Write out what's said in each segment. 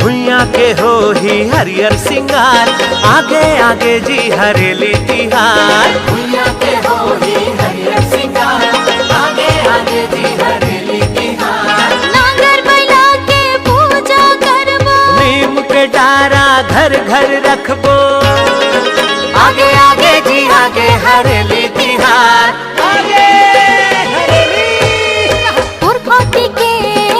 भुइया के हो ही हरियर सिंगार, आगे आगे जी हरेली तिहार। भुइया के हो ही हरियर सिंगार, आगे आगे जी हरेली तिहार। नांगर बैला के पूजा करबो, नीम के डारा घर घर रखबो, आगे आगे जी आगे हरेली तिहार। आगे हरेली पुरखौती के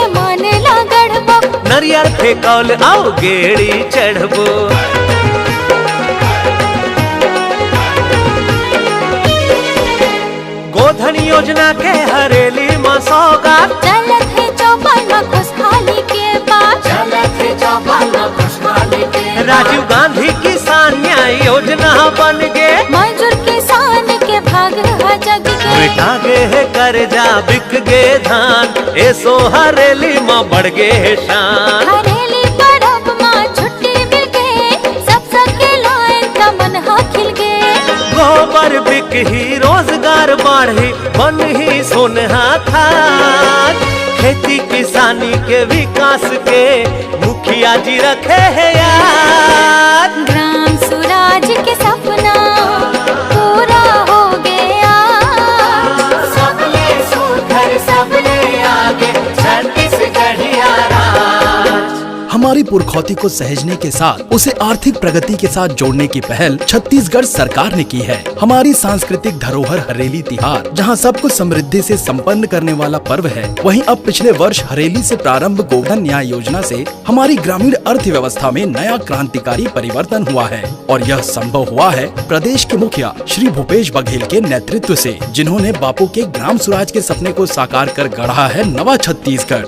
मन लगड़बो, नरियर फेकौल आओ गेड़ी चढ़बो। गोधन योजना के हरेली में सौगात, चलत है चौपन में खुशहाली के बात। चलत है चौपन में खुशहाली के राजीव गांधी किसान न्याय योजना बन गे। मजदूर किसान के भाग है जग के, मिटा गे है कर्जा बिक गे धान, ऐसो हरेली में बढ़ गे है शान। हरेली पर्व में छुट्टी मिल के, सब सके लाइन तमन हा खिल गे। गोबर बिक ही रोजगार बढ़ी, बन ही सोनहा थान। खेती किसानी के विकास के मुखिया जी रखे है याद। ग्राम स्वराज के सपना पूरा हो गया, सबले सुधर सबले आगे छत्तीसगढ़िया राज। हमारी पुरखौती को सहेजने के साथ उसे आर्थिक प्रगति के साथ जोड़ने की पहल छत्तीसगढ़ सरकार ने की है। हमारी सांस्कृतिक धरोहर हरेली तिहार जहां सबको समृद्धि से संपन्न करने वाला पर्व है, वहीं अब पिछले वर्ष हरेली से प्रारंभ गोधन न्याय योजना से हमारी ग्रामीण अर्थव्यवस्था में नया क्रांतिकारी परिवर्तन हुआ है। और यह संभव हुआ है प्रदेश के मुखिया श्री भूपेश बघेल के नेतृत्व से, जिन्होंने बापू के ग्राम स्वराज के सपने को साकार कर गढ़ा है नवा छत्तीसगढ़।